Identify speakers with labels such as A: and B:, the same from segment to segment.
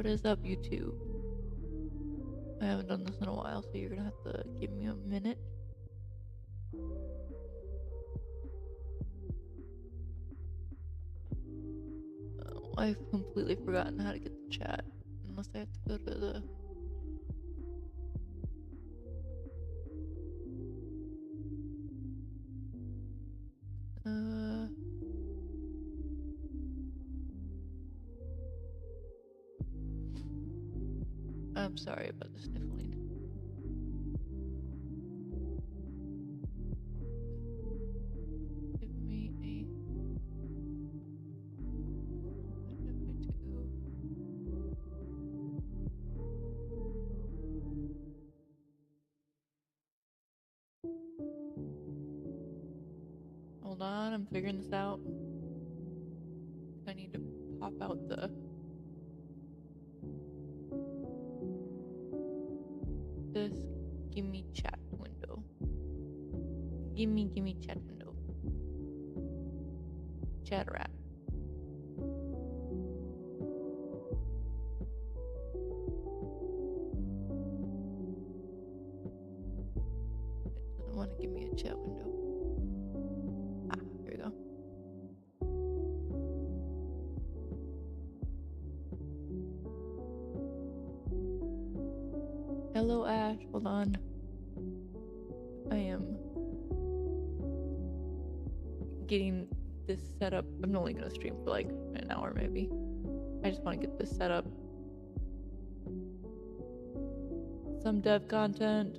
A: What is up, YouTube? I haven't done this in a while, so you're gonna have to give me a minute. I've completely forgotten how to get the chat, unless I have to go to the... I'm sorry about the sniffling. Give me a... Hold on, I'm figuring this out. I need to pop out the... This gimme chat window. Gimme chat window. Chat rat. It doesn't want to give me a chat window. Ah, here we go. Hello, Ash. Hold on. I am getting this set up. I'm only gonna stream for like an hour, maybe. I just want to get this set up. Some dev content.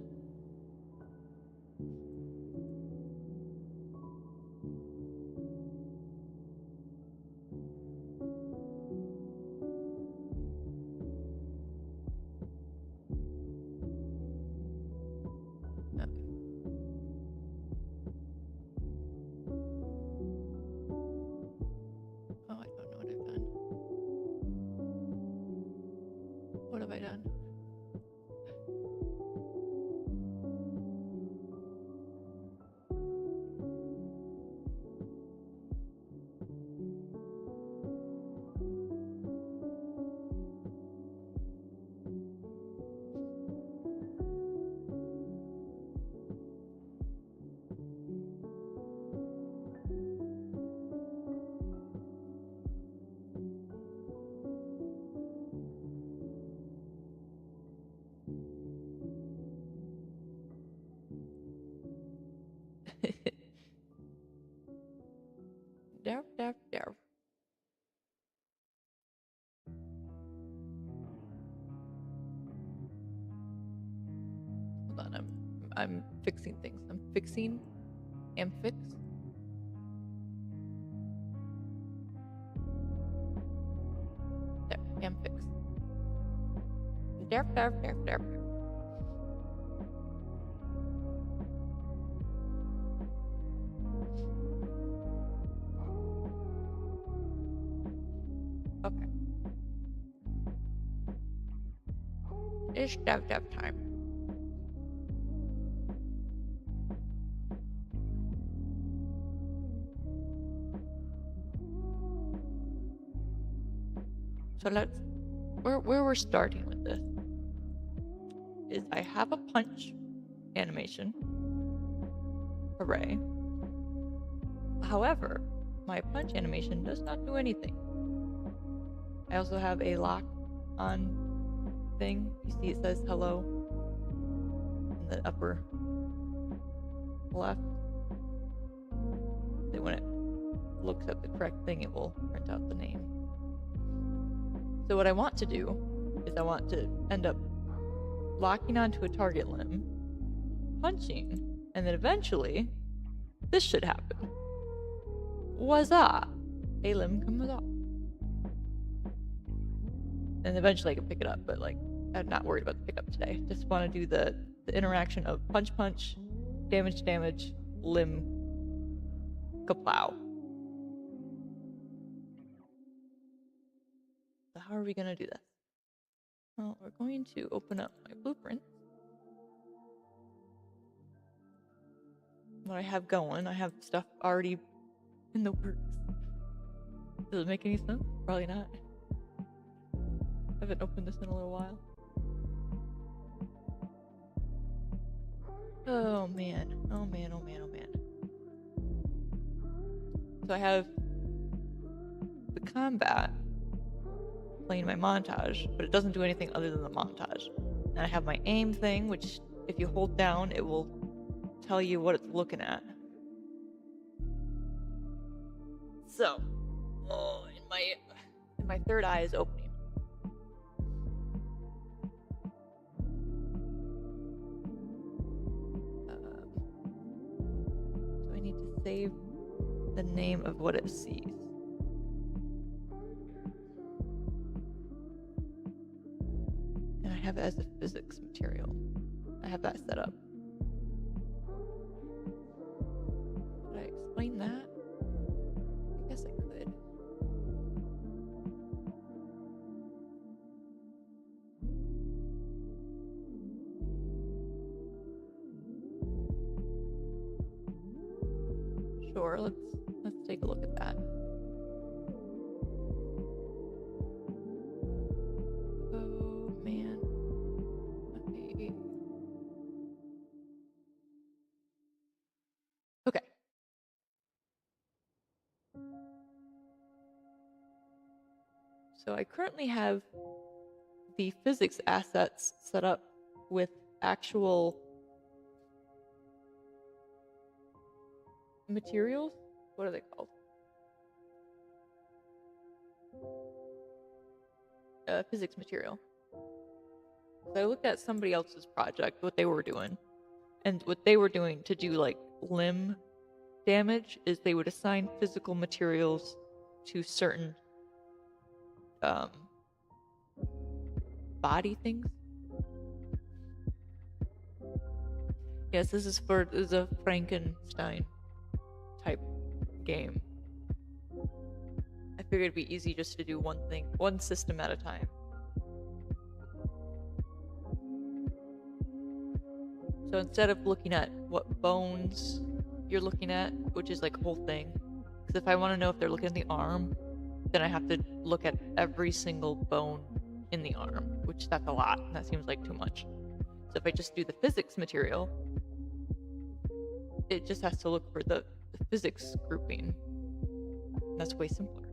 A: What have I done? Derf. Hold on, I'm fixing things. I'm fixing and fix. There, and fix. Derf. Okay. It's dev time. So let's, where we're starting with this is I have a punch animation array. However, my punch animation does not do anything. I also have a lock on thing. You see it says hello in the upper left. Then when it looks at the correct thing, it will print out the name. So what I want to do is I want to end up locking onto a target limb, punching, and then eventually this should happen. Wazah! A limb comes off. And eventually I can pick it up, but like I'm not worried about the pickup today. Just want to do the interaction of punch, damage, limb, kaplow. So how are we going to do this? Well, we're going to open up my blueprint. What I have going, I have stuff already in the works. Does it make any sense? Probably not. I haven't opened this in a little while. Oh man. Oh man, oh man, oh man. So I have the combat playing my montage, but it doesn't do anything other than the montage. And I have my aim thing, which if you hold down, it will tell you what it's looking at. So, in my third eye is opening. So I need to save the name of what it sees. And I have it as a physics material. I have that set up. Should I explain that? I guess I could. Sure, let's take a look at that. Oh man. Okay. So I currently have the physics assets set up with actual materials. What are they called? Physics material. So I looked at somebody else's project, what they were doing. And what they were doing to do like limb damage is they would assign physical materials to certain body things. Yes, this is a Frankenstein type game. I figured it'd be easy just to do one system at a time. So instead of looking at what bones you're looking at, which is like a whole thing, because if I want to know if they're looking at the arm, then I have to look at every single bone in the arm, which that's a lot, and that seems like too much. So if I just do the physics material, it just has to look for the physics grouping. That's way simpler.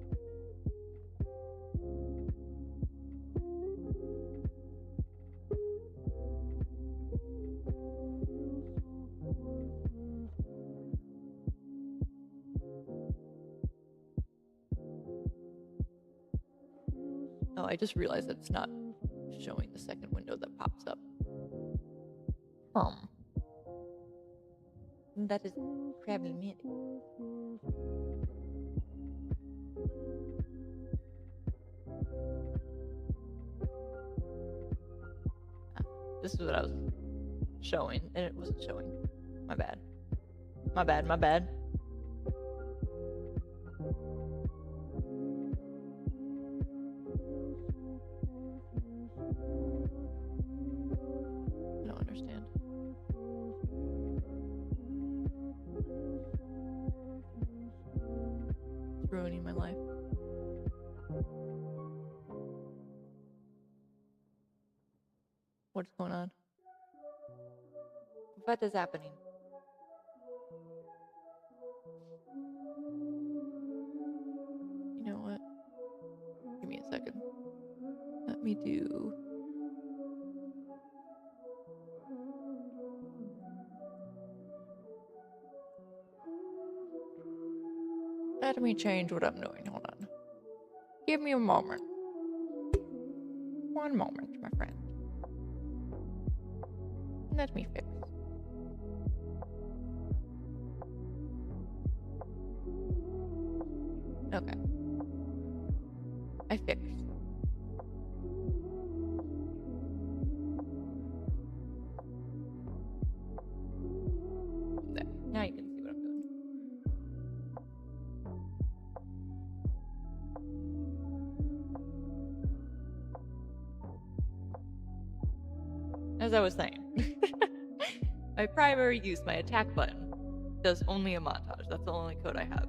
A: Oh, I just realized that it's not showing the second window that pops up. That is Krabby Minute. This is what I was showing, and it wasn't showing. My bad. My bad, my bad. I don't understand. It's ruining my life. What's going on? What is happening? You know what? Give me a second. Let me do... Let me change what I'm doing. Hold on. Give me a moment. One moment, my friend. Let me fix. Okay. I fixed. There. Now you can see what I'm doing. As I was saying, my primary use, my attack button, does only a montage. That's the only code I have.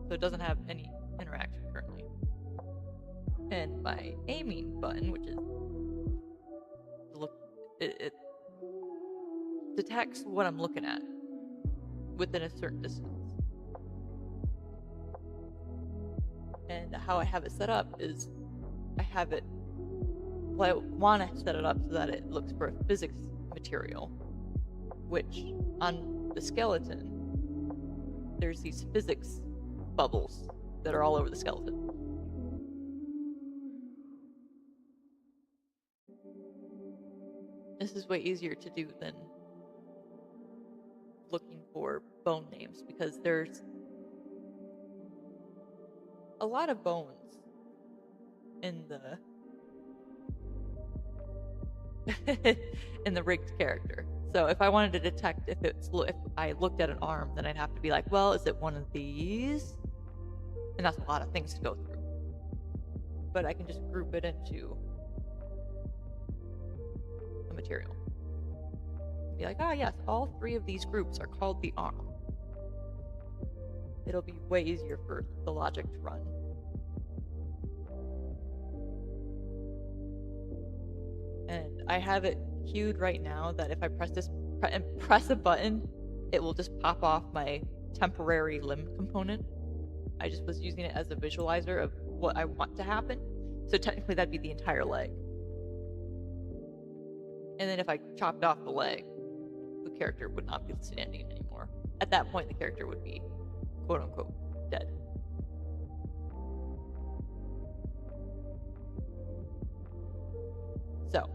A: So it doesn't have any interaction currently. And my aiming button, which is it detects what I'm looking at within a certain distance. And how I have it set up is I have it, well, I want to set it up so that it looks for a physics material, which on the skeleton, there's these physics bubbles that are all over the skeleton. This is way easier to do than looking for bone names, because there's a lot of bones in the in the rigged character. So if I wanted to detect if I looked at an arm, then I'd have to be like, well, is it one of these? And that's a lot of things to go through. But I can just group it into a material. Be like, ah, yes, all 3 of these groups are called the arm. It'll be way easier for the logic to run. And I have it queued right now that if I press a button, it will just pop off my temporary limb component. I just was using it as a visualizer of what I want to happen. So technically that'd be the entire leg. And then if I chopped off the leg, the character would not be standing anymore. At that point, the character would be, quote unquote, dead. So,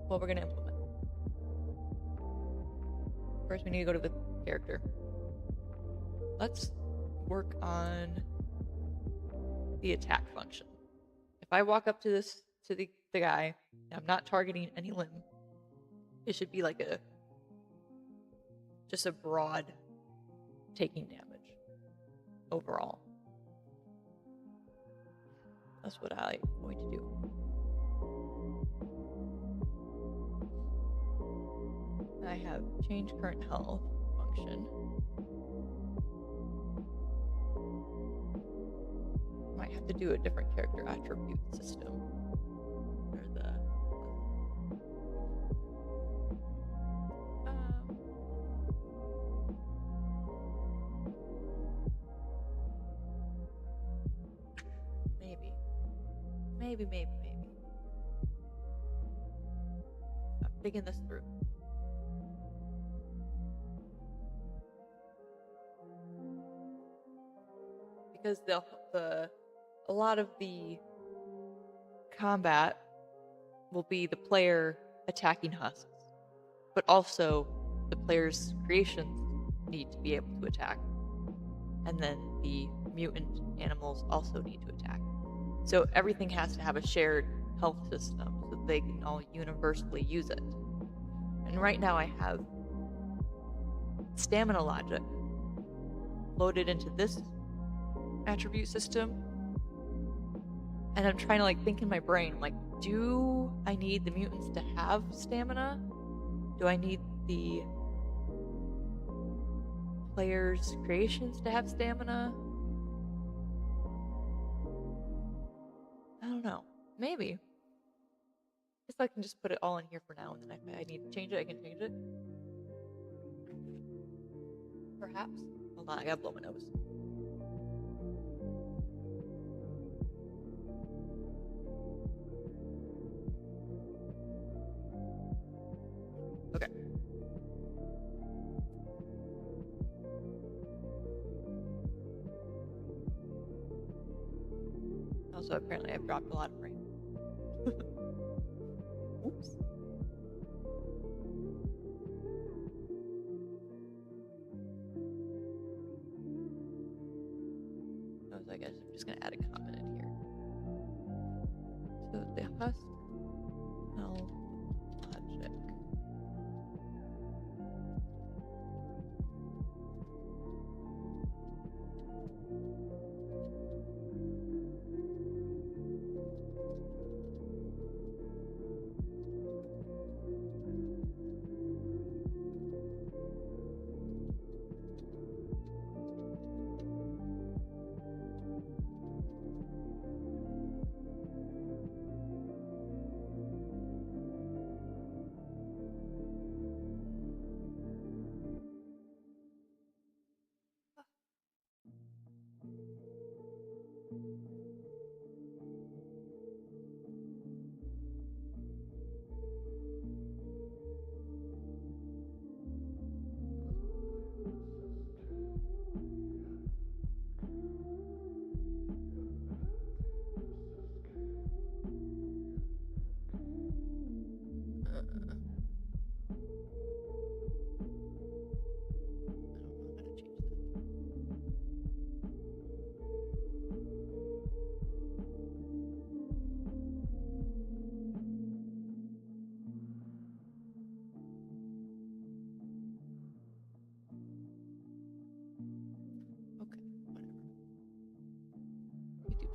A: what we're going to implement. First, we need to go to the character. Let's work on the attack function. If I walk up to the guy, and I'm not targeting any limb, it should be like just a broad taking damage overall. That's what I'm going to do. I have change current health function. Might have to do a different character attribute system. Or the maybe. I'm thinking this through. Because a lot of the combat will be the player attacking husks, but also the player's creations need to be able to attack, and then the mutant animals also need to attack. So everything has to have a shared health system so that they can all universally use it. And right now I have stamina logic loaded into this attribute system, and I'm trying to think in my brain, do I need the mutants to have stamina? Do I need the players' creations to have stamina? I don't know. Maybe. I guess I can just put it all in here for now, and then if I need to change it, I can change it. Perhaps. Hold on, I gotta blow my nose. Okay. Also, apparently I've dropped a lot of frame. Oops. I guess I'm just gonna add a comment in here. So the husk health logic.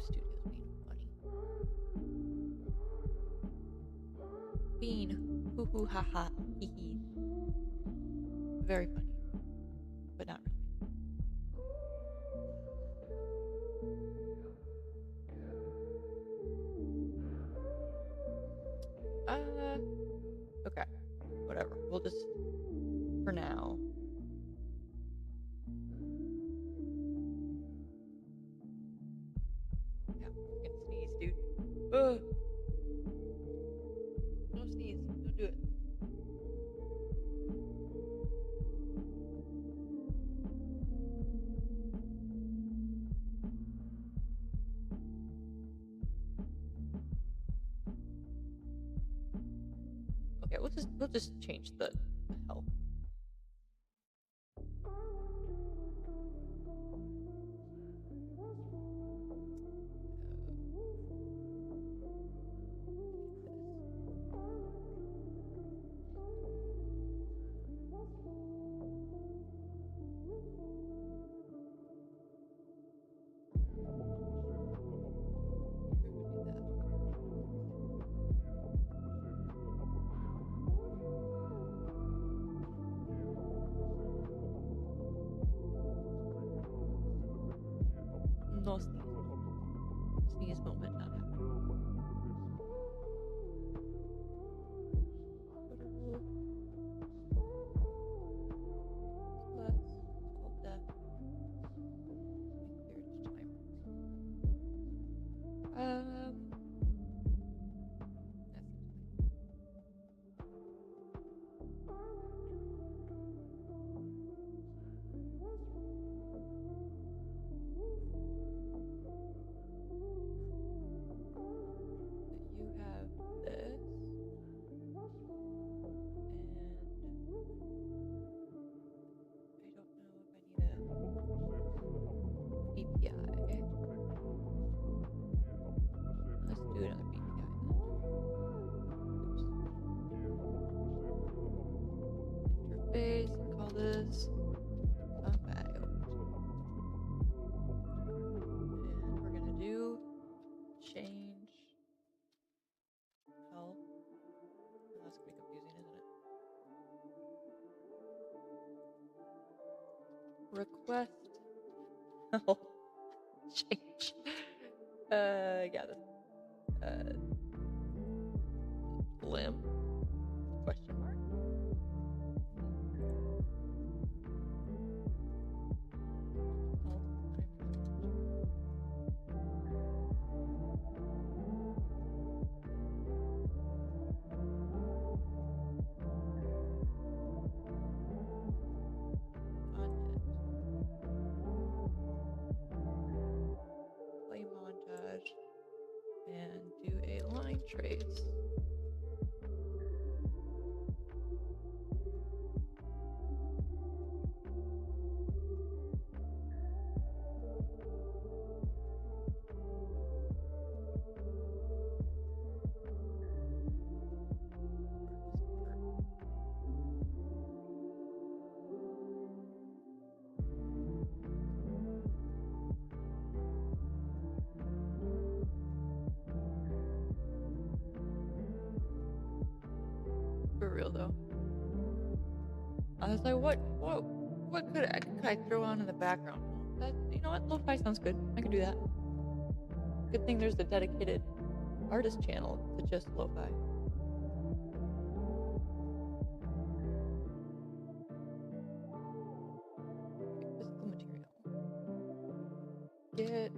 A: Studios being funny. Bean. Hoo hoo ha ha. Hee hee. Very funny. But not really. Okay. Whatever. We'll just, for now. Yeah, I'm gonna sneeze, dude. Ugh. Don't sneeze. Don't do it. Okay, we'll just change the health. No sneeze. Sneeze moment not happening. Let's call death. Clear its timer. You have this, and I don't know if I need a BPI. Let's do another BPI then. Oops. Interface, and call this hangout. And we're gonna do change health. Oh, that's gonna be confusing, isn't it? Request health change. Yeah, this limb question mark. Play montage and do a line trace. For real though. I was like, what could I throw on in the background? That, you know what, lo-fi sounds good. I could do that. Good thing there's a dedicated artist channel to just lo-fi. Physical material. Get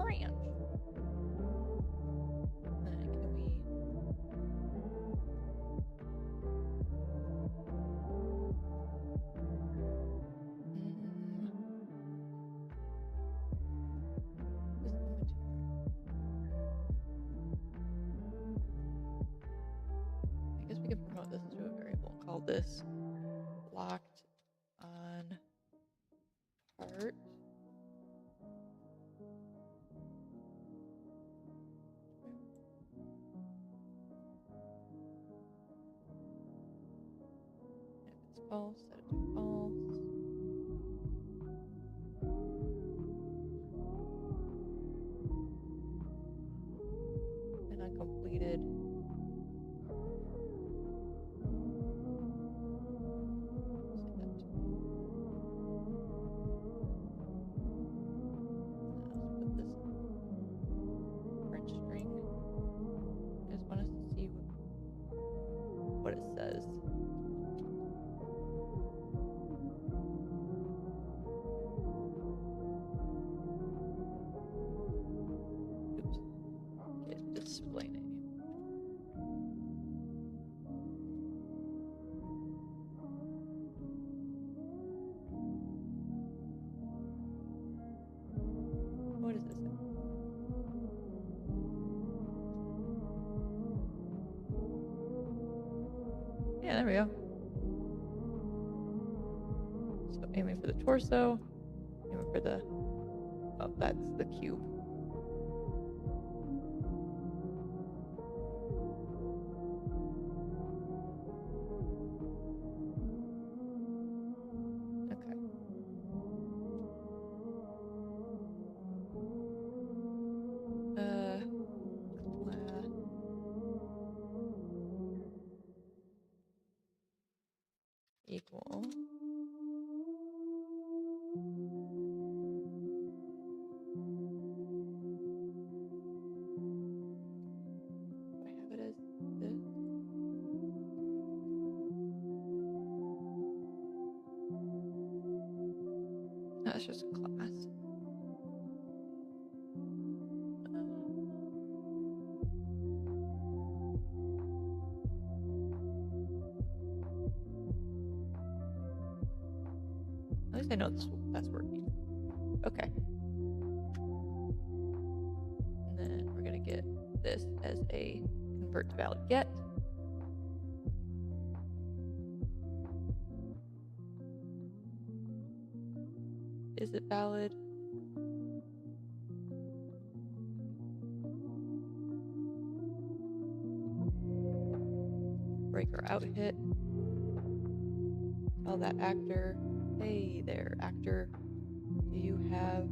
A: branch. Can we... I guess we can promote this to a variable and call this locked on part. If it's false, set it to false. And uncompleted. What it says. Oops. Get display name. What is this? Yeah, there we go. So aiming for the torso, aiming for the, oh, that's the cube. Okay. Class. Equal. I have it as this. No, it's just a class. At least I know that's working. Okay. And then we're gonna get this as a convert to valid get. Is it valid? Break or out hit. Tell that actor, hey there, actor, do you have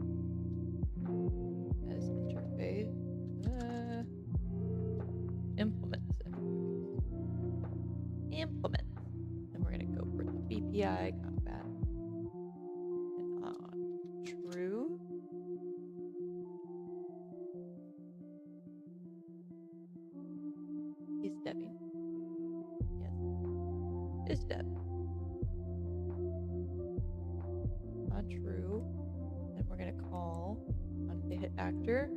A: as interface implements? Implements. And we're gonna go for the BPI combat. And on true. He's debbing. Yes. Is deb. On true. And we're gonna call on the hit actor.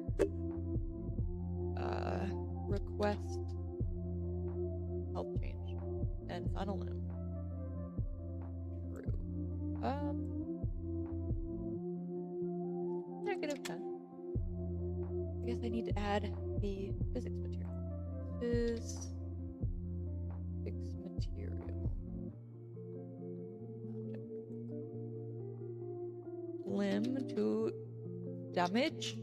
A: Request health change. And it's on a limb. True. -10. I guess I need to add the physics material. Physics material. Limb to damage.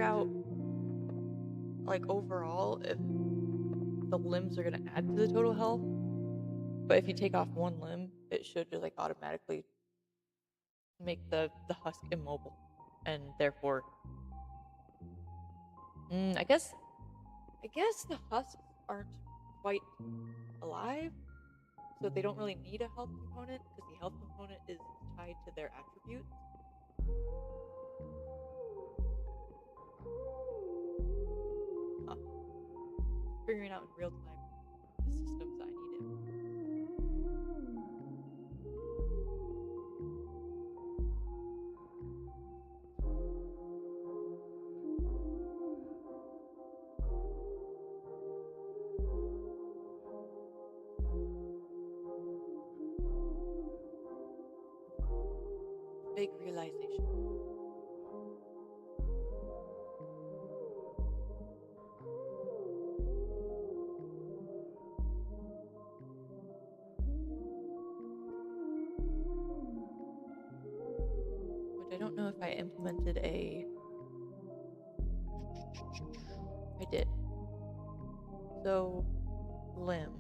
A: Out like overall if the limbs are going to add to the total health, but if you take off one limb it should just like automatically make the husk immobile and therefore I guess the husks aren't quite alive, so they don't really need a health component because the health component is tied to their attributes. Huh. Figuring out in real time the systems I need in. Big realization. Which I don't know if I implemented a... I did. So, limb.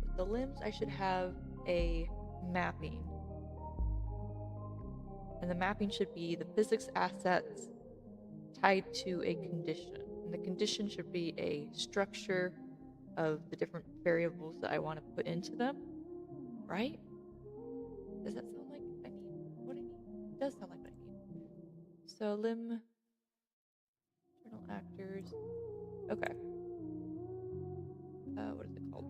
A: With the limbs, I should have a mapping. And the mapping should be the physics assets tied to a condition. And the condition should be a structure of the different variables that I want to put into them. Right? Does that sound like I need what I need? It does sound like what I need. So limb, internal actors. Okay. What is it called?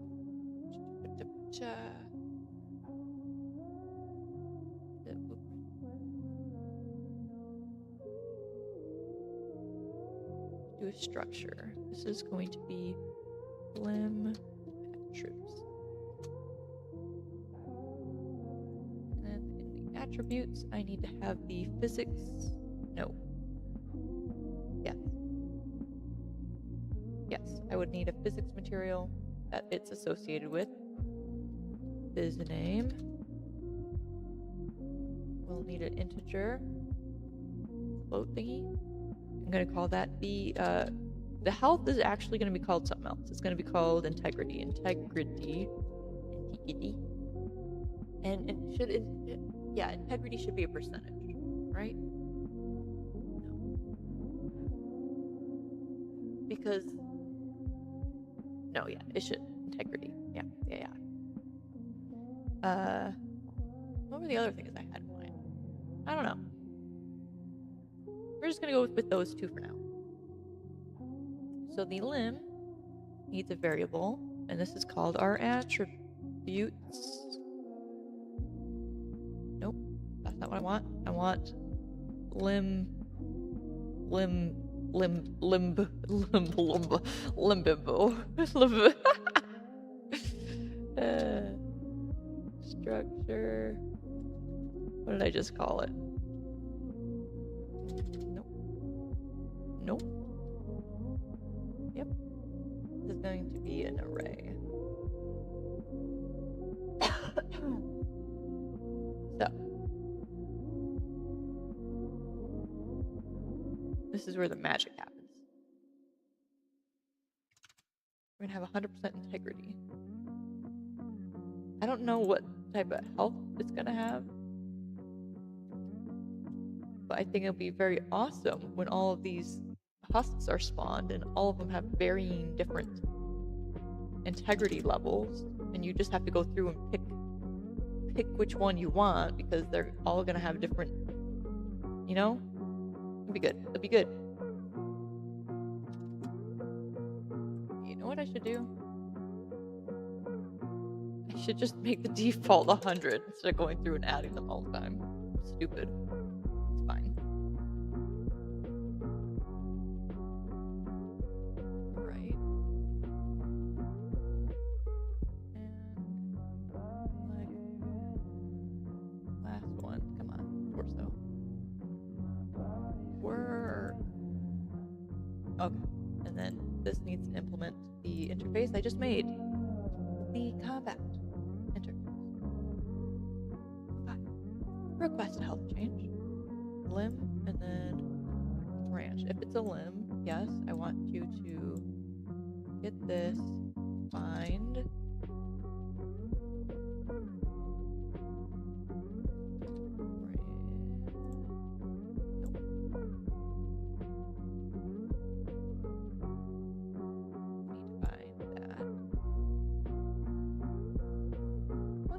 A: Do a structure. This is going to be limb attributes. And then in the attributes, I need to have the physics. No. Yes. Yes, I would need a physics material that it's associated with. Is a name. We'll need an integer float thingy. I'm going to call that the health is actually going to be called something else. It's going to be called integrity. Integrity. And integrity should be a percentage, right? No. Because no, yeah, it should integrity. Yeah. What were the other things I had in mind? I don't know. We're just gonna go with those two for now. So the limb needs a variable, and this is called our attributes. Nope, that's not what I want. I want structure. What did I just call it? Nope. Yep. This is going to be an array. So, this is where the magic happens. We're going to have 100% integrity. I don't know what type of health it's going to have, but I think it'll be very awesome when all of these husks are spawned and all of them have varying different integrity levels, and you just have to go through and pick which one you want because they're all going to have different, you know? It'll be good. It'll be good. You know what I should do? I should just make the default 100 instead of going through and adding them all the time. Stupid. It's fine. Right. And last one. Come on, torso. Work. Okay. And then this needs to implement the interface I just made. The combat interface. Okay. Request a health change. Limb and then branch. If it's a limb, yes, I want you to get this, find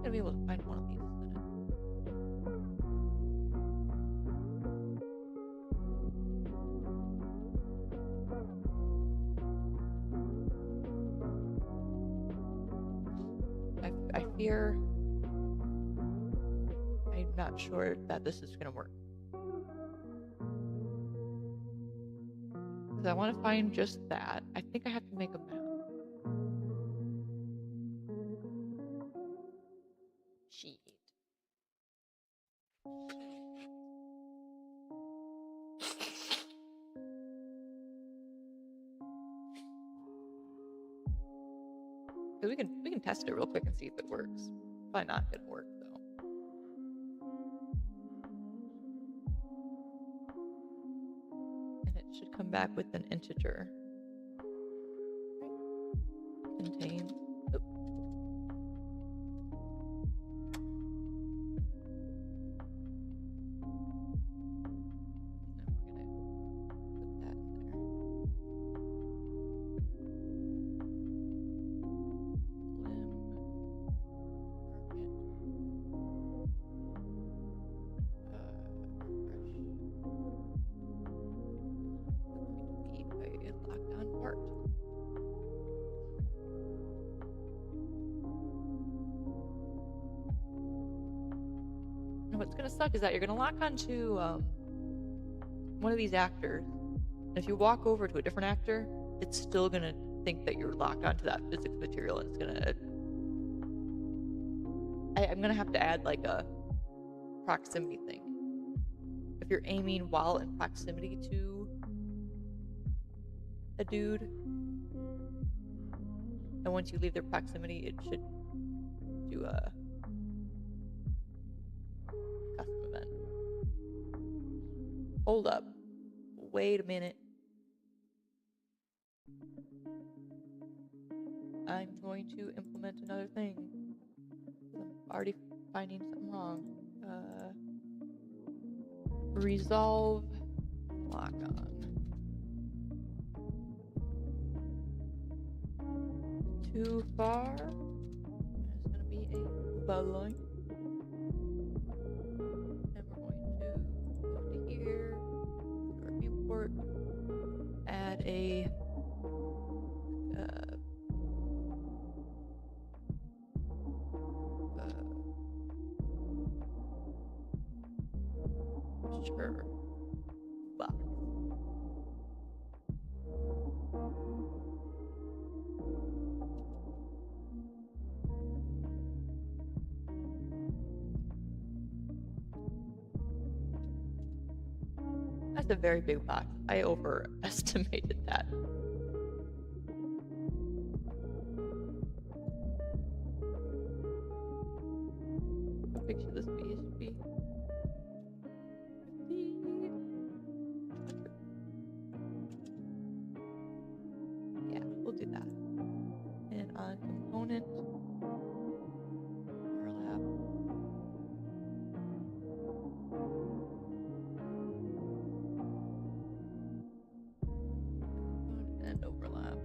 A: gonna be able to find one of these, isn't it? I fear I'm not sure that this is gonna work. Because I want to find just that. I think I have to make a map. Sheet. We can test it real quick and see if it works. Probably not gonna work though. And it should come back with an integer. Contains. Oop. And then we're gonna put that in there. And what's gonna suck is that you're gonna lock onto one of these actors, and if you walk over to a different actor, it's still gonna think that you're locked onto that physics material, and it's gonna. I'm gonna have to add like a proximity thing. If you're aiming while in proximity to a dude, and once you leave their proximity, it should do a custom event. Hold up. Wait a minute. I'm going to implement another thing. I'm already finding something wrong. Resolve lock on. Too far. There's going to be a bug line. And we're going to go to here, to our viewport, add a sure box. That's a very big box. I overestimated that. How big should this be? It should be 50, 100. Yeah, we'll do that. And on component, overlap. And overlap.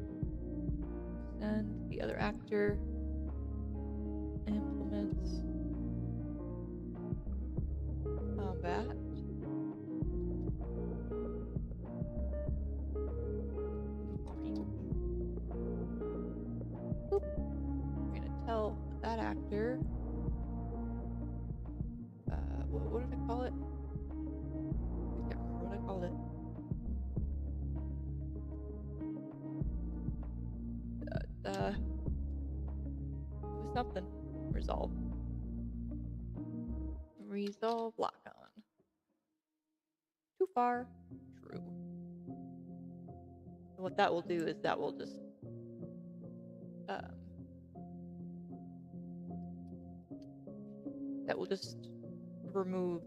A: Send the other actor. Implements. Combat. Boop. We're gonna tell that actor. What did I call it? I can't remember what I called it. It was something. Resolve. Resolve lock on. Too far. True. And what that will do is that will just remove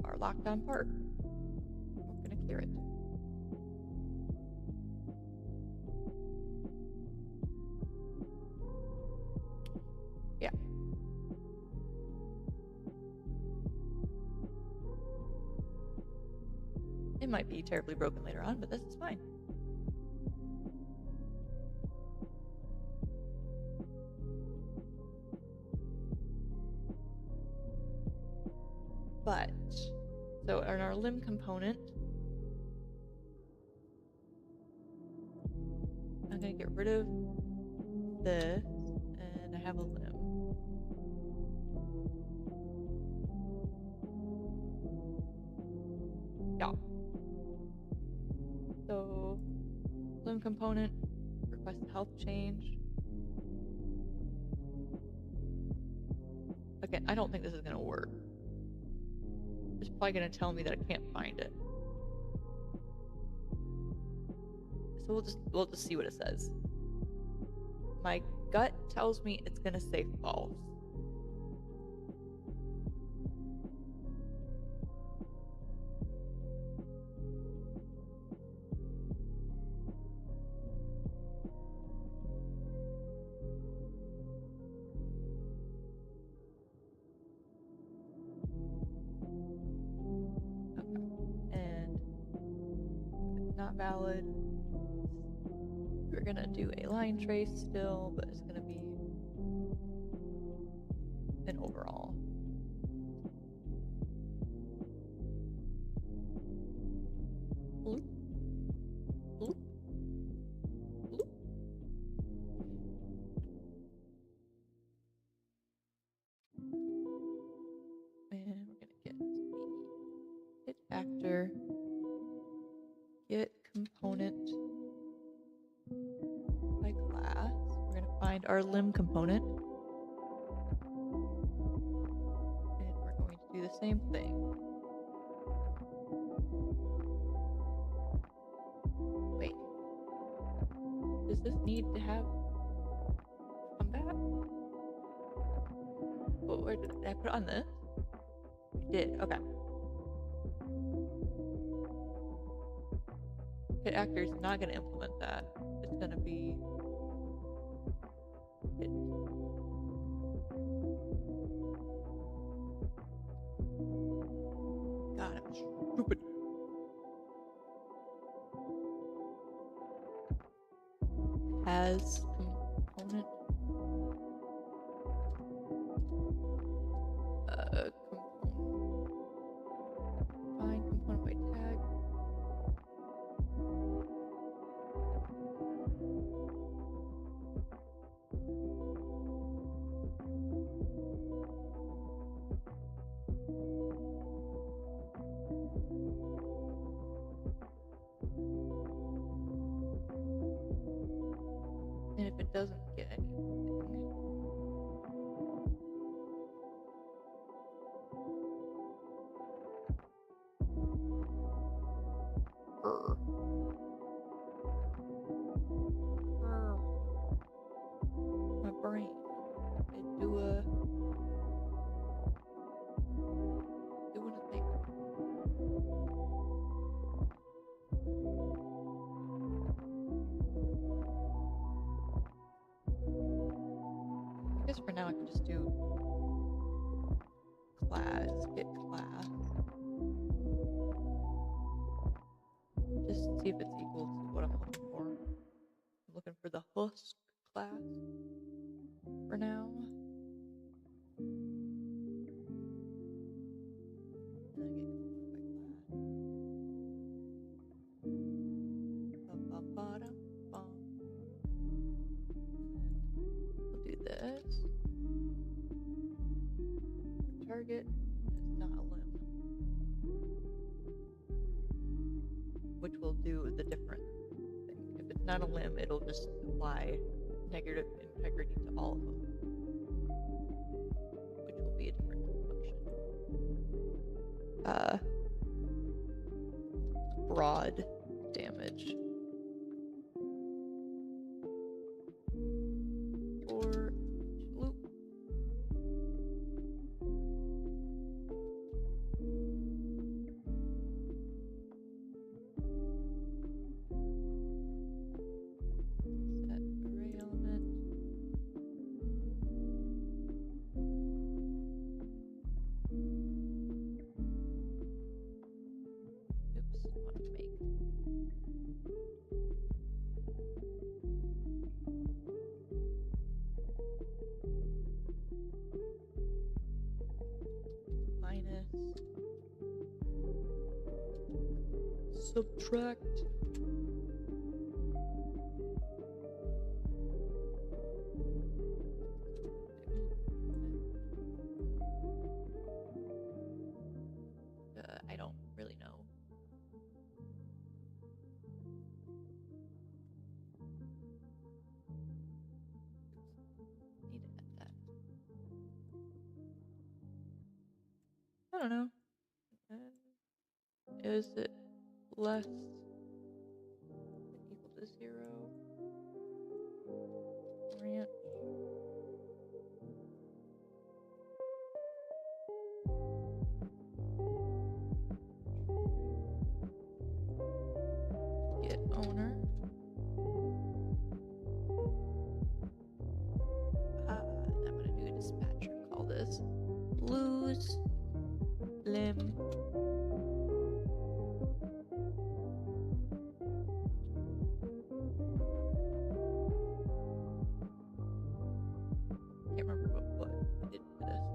A: our locked on part. We're gonna clear it. Yeah. It might be terribly broken later on, but this is fine. But, so in our limb component, I'm going to get rid of this, and I have a limb. Yeah. So, limb component, request a health change. Again, I don't think this is going to work. It's probably going to tell me that I can't find it. So we'll just see what it says. My gut tells me it's going to say false. Not valid. We're gonna do a line trace still, but it's gonna be an overall. Bloop. Bloop. Bloop. And we're gonna get the hit actor. Get component by class. We're going to find our limb component. And we're going to do the same thing. Wait. Does this need to have combat? Oh, where did I put it on this? I did, okay. Hit actor is not going to implement that. It's going to be hit. God, I'm stupid. Has component. Find component by tag. And if it doesn't get anything, my brain, it doing a thing. I guess for now I can just do class, get class. Just see if it's equal to what I'm looking for. I'm looking for the husk class for now. We'll do this. Target is not a limb, which will do the different thing. If it's not a limb, it'll just apply negative integrity to all of them, which will be a different function. Broad damage. For loop. Set array element. Oops, want to make subtract. I don't really know. Need to add that. I don't know. Is it less than equal to 0? Branch. Get owner. I'm gonna do a dispatcher. Call this lose limb. Can't remember what I did for this.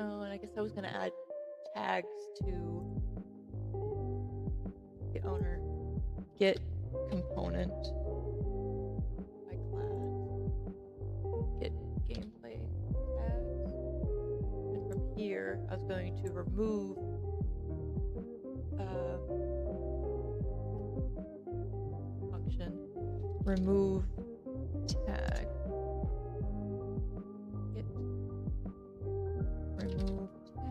A: Oh, and I guess I was gonna add tags to get owner, get component by class, get gameplay tags, and from here I was going to remove function, remove tag, get remove tag.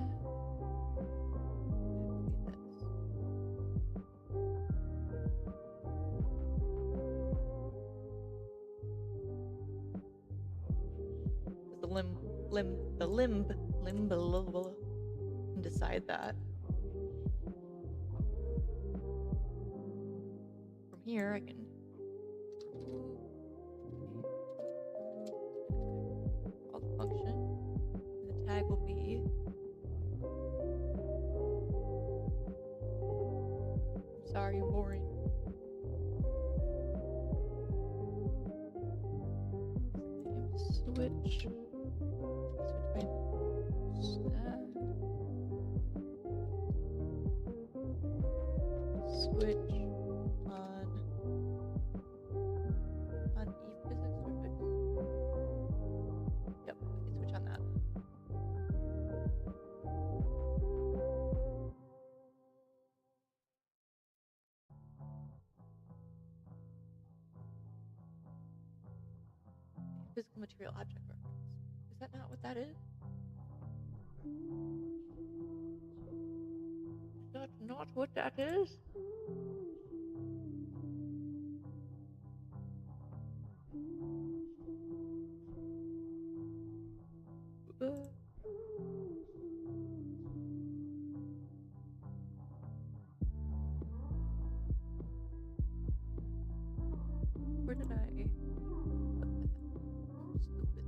A: The limb can decide that. From here I can call the function, and the tag will be I'm sorry, you're boring. Switch by switch on e-physics or fix. Yep, we can switch on that. Physical material object reference. Is that not what that is? Is that not what that is? Where did I put that? I'm stupid.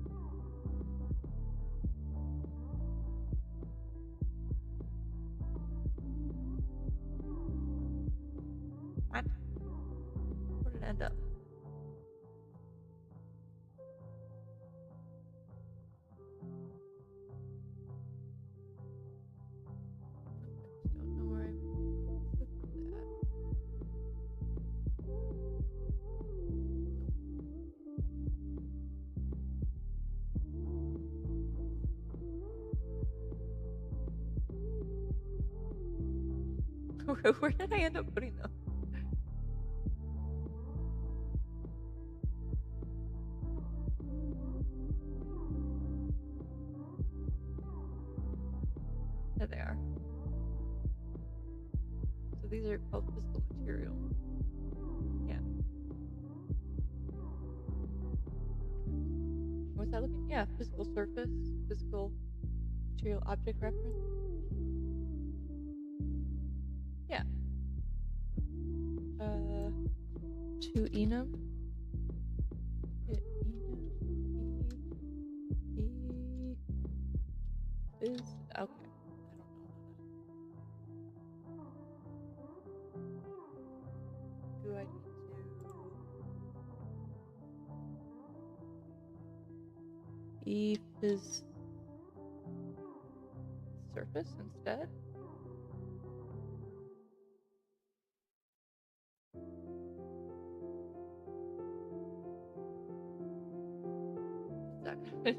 A: What? Where did it end up? Don't know where I put that. Where did I end up putting them? There they are. So these are called physical material. Yeah. What's that looking? Yeah, physical surface, physical material object reference. Yeah. To enum. Is okay. I don't know. Do I need to is surface instead? Is that gonna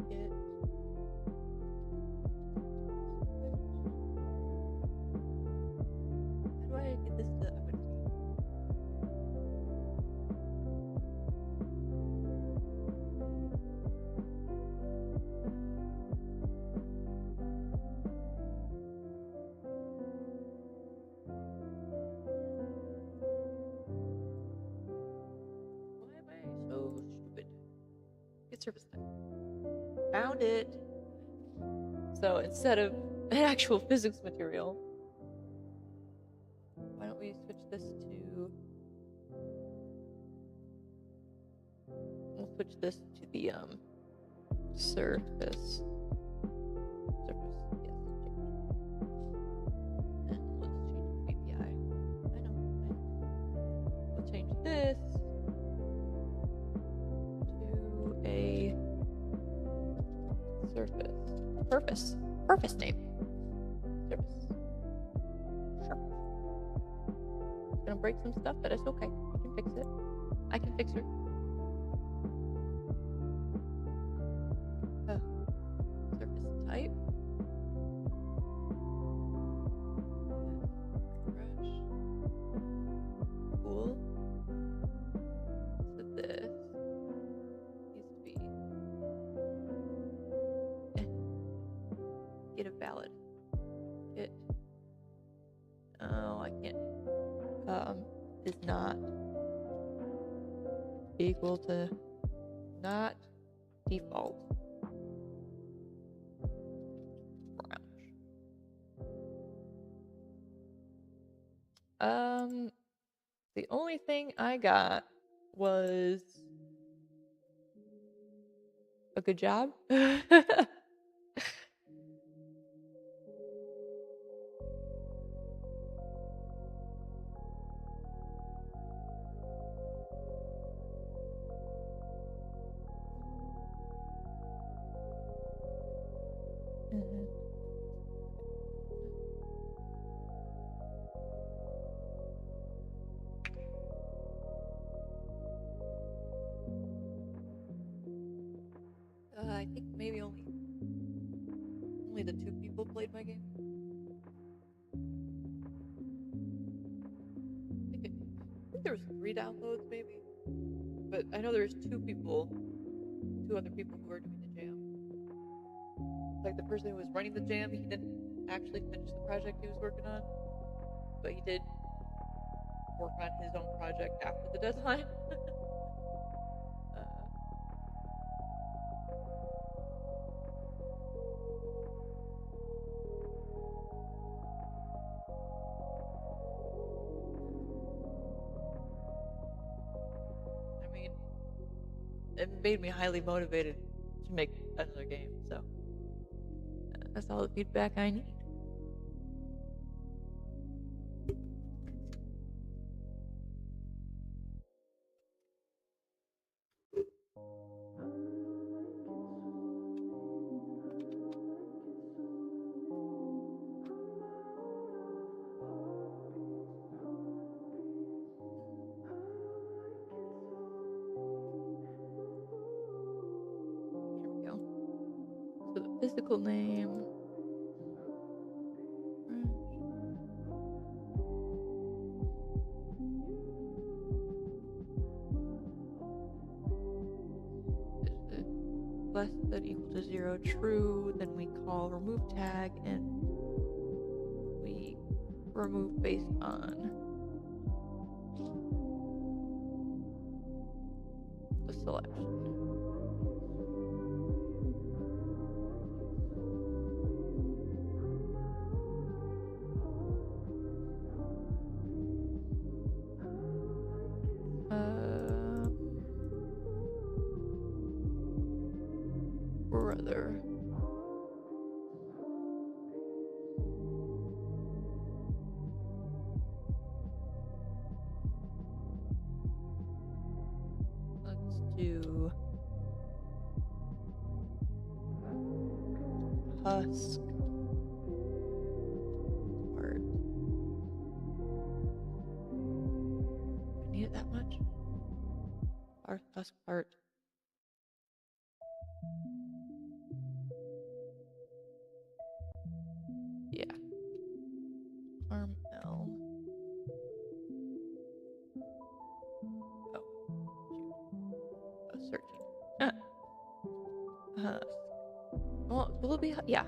A: get how do I get this to why am I so stupid? Get surface type. Found it. So instead of an actual physics material, why don't we switch this to we'll switch this to the surface. Surface, yes, change. And let's change the API. I know. We'll change this to a surface name. Surface. Sure. It's gonna break some stuff, but it's okay. We can fix it. I can fix her. Surface type. Refresh. Cool. So this needs to be get a valid. It I can't is not equal to not default branch. The only thing I got was a good job. I think maybe only the 2 people played my game. I think there was 3 downloads maybe, but I know there was 2 other people who were doing the jam. Like the person who was running the jam, he didn't actually finish the project he was working on, but he did work on his own project after the deadline. I mean, it made me highly motivated to make another game, so that's all the feedback I need. Here we go. So the physical name. Less than equal to 0 true, then we call remove tag and we remove based on the selection. together. Let's do husk part. Do I need it that much? Husk part. Yeah. Arm L. Oh, shoot. Oh, searching. Husk. Well, will it be? Yeah.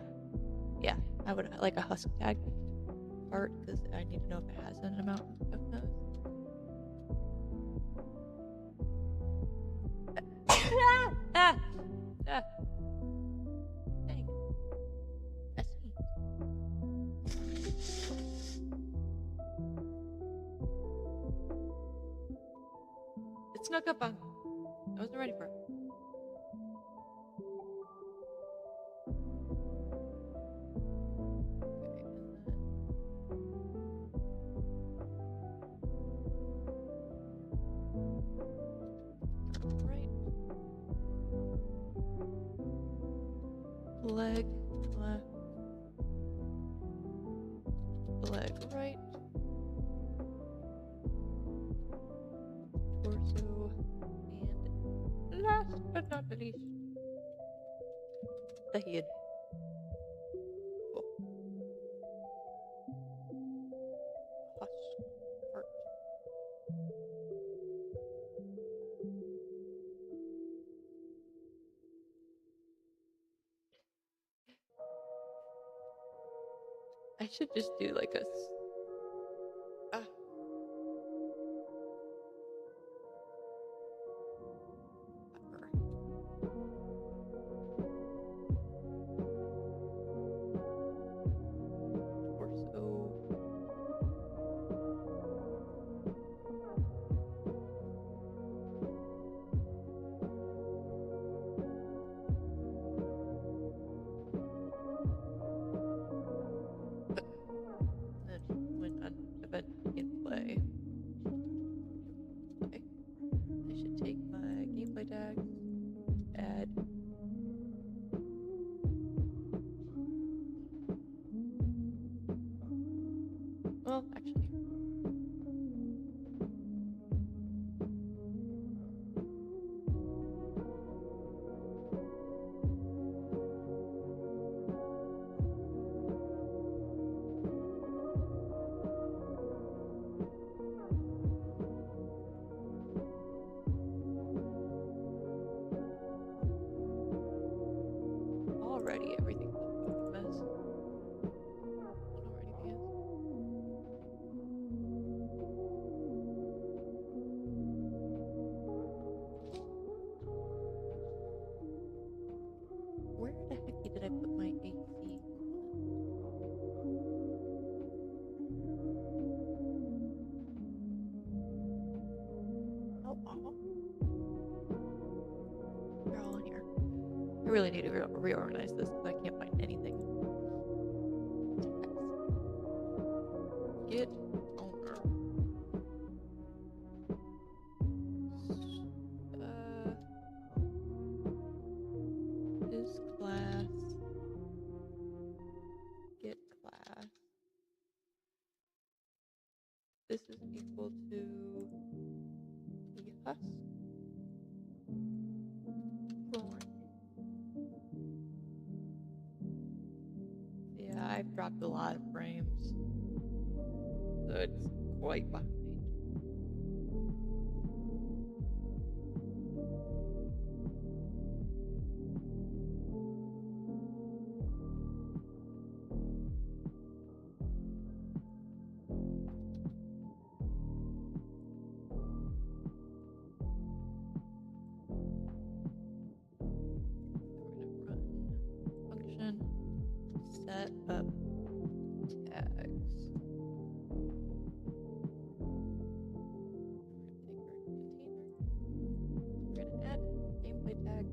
A: Yeah. I would like a husk tag part because I need to know if it has an amount of those. Ah! Dang. I see. It snuck up on. I wasn't ready for it. Leg left, leg right, torso, and last but not the least, the head. Cool. Husk part. I should just do like a torso. And then when an event begin play, I should take my gameplay tags, add. Well, actually. Already everything's a fucking mess. I don't know where anything is. Where the heck did I put my AC? Oh. They're all in here. I really need to reorganize this because I can't find anything. Get owner. This class. Get class. This is equal to the husk. Yeah, I've dropped a lot of frames, so it's quite behind. Set up tags. We're gonna add gameplay tag.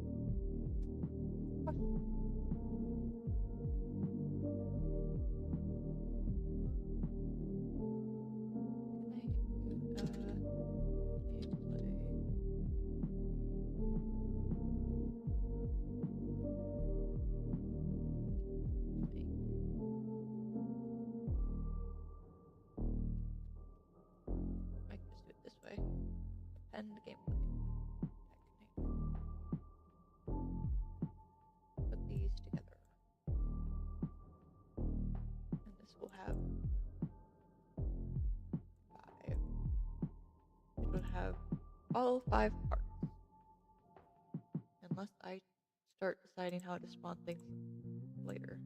A: all 5 parts. Unless I start deciding how to spawn things later.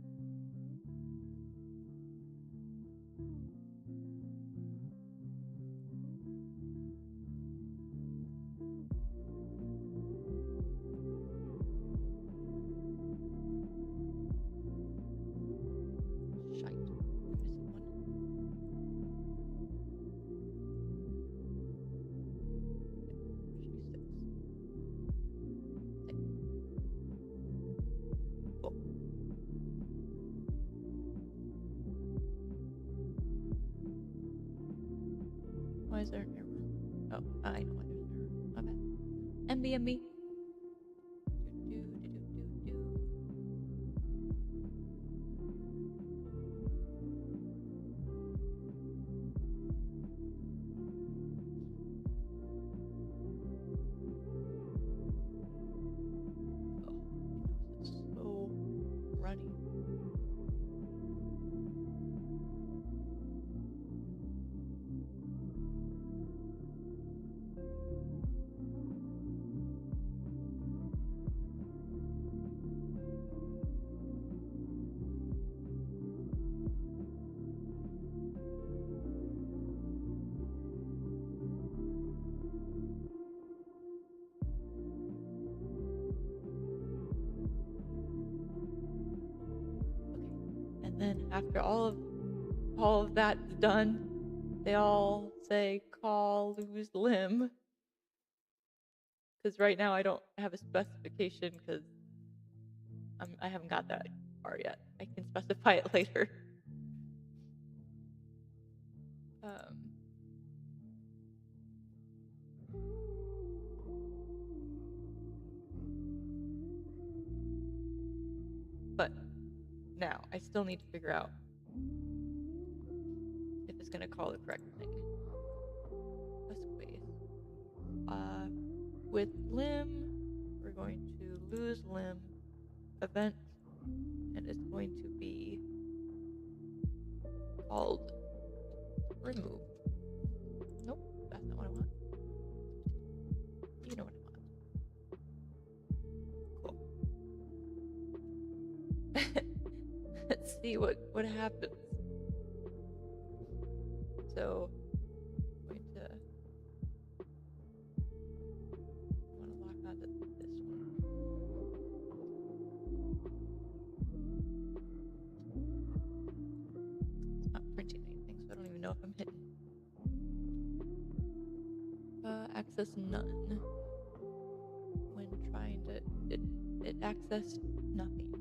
A: Shite. I'm missing one. Should be 6. Cool. Why is there an error? Oh, I know why there's an error. My bad. MBMB. So runny. And then after all of that's done, they all say call lose limb. Because right now I don't have a specification because I haven't got that far yet. I can specify it later. But now I still need to figure out if it's going to call the correct thing. Let's wait. With limb, we're going to lose limb event, and it's going to be called remove. Nope, that's not what I want. You know what I want. Cool. Let's see what happens. So I'm going to lock onto this one. It's not printing anything, so I don't even know if I'm hitting. Access none. When trying to it accessed nothing.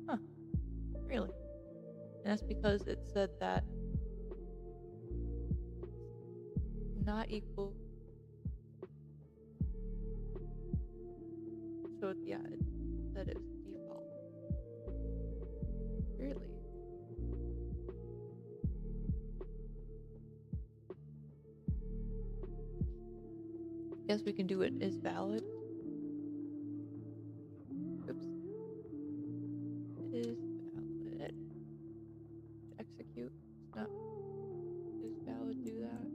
A: Huh. Really? And that's because it said that not equal. So yeah, it said it was default. Really? Guess we can do it is valid. Oops. It is valid. Execute. It's not. Is valid. Do that.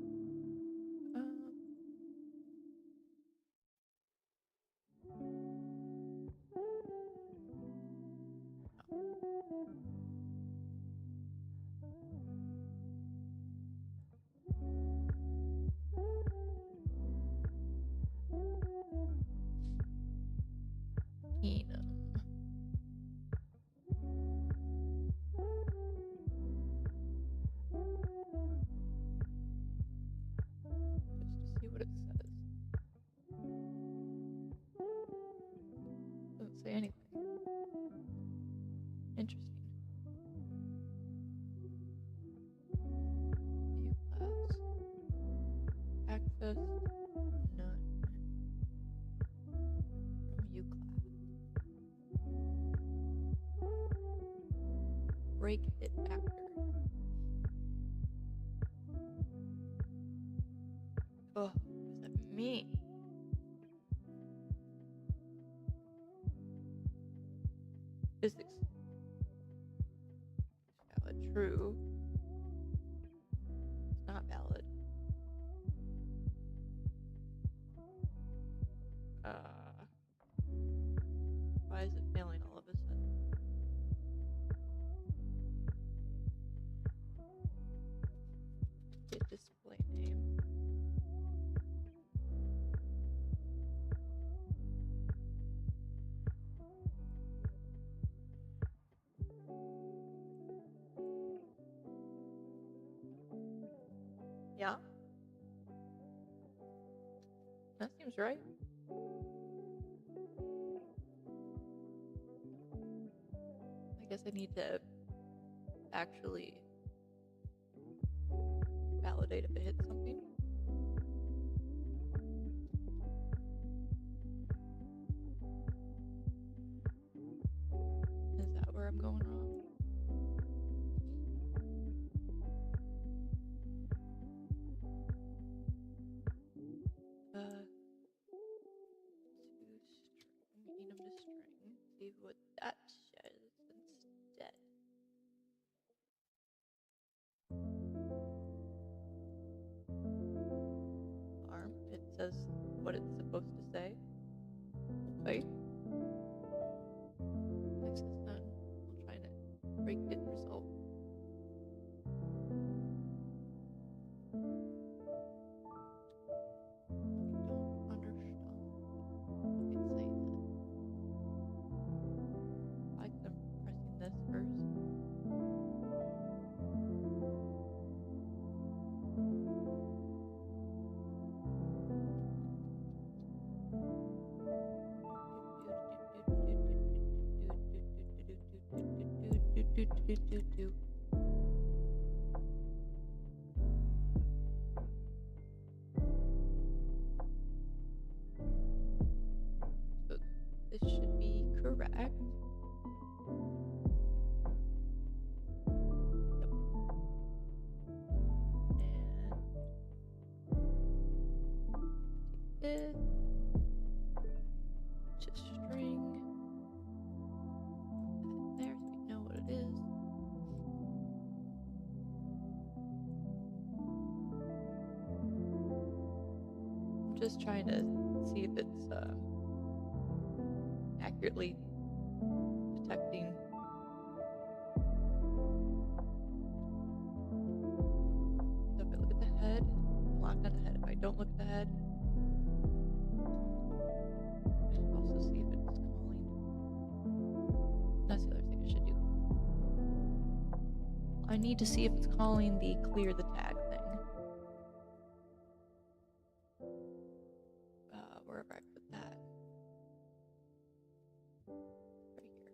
A: Enum. Just to see what it says. Doesn't say anything. Interesting. View class. Access none. From U class. Break it after. Oh, what does that mean? Physics. Valid true. Yeah? That seems right. I guess I need to actually validate if it hits something. Is that where I'm going wrong? Enum to string. See what that says instead. Arm. It says what it's supposed to say. Okay. Access none. I'll try to break it result. I don't understand. It's saying that. Like I'm pressing this first. So this should be correct. Yep. And take this. Just string. Put that there so we know what it is. I'm just trying to see if it's accurately detecting. So if I look at the head, I'm locked on the head. If I don't look at the head, I should also see if it's calling. That's the other thing I should do. I need to see if it's calling the clear the tag thing. Wherever I put that. Right here.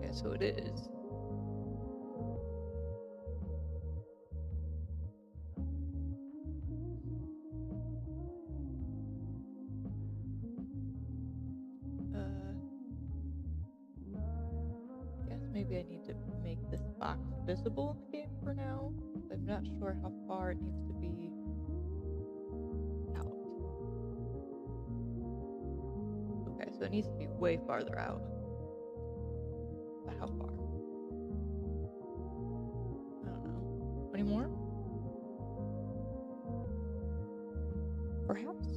A: Yeah, so it is. Guess maybe I need to make this box visible in the game for now. I'm not sure how far it needs to be out. Okay, so it needs to be way farther out. But how far? I don't know. Any more? Perhaps?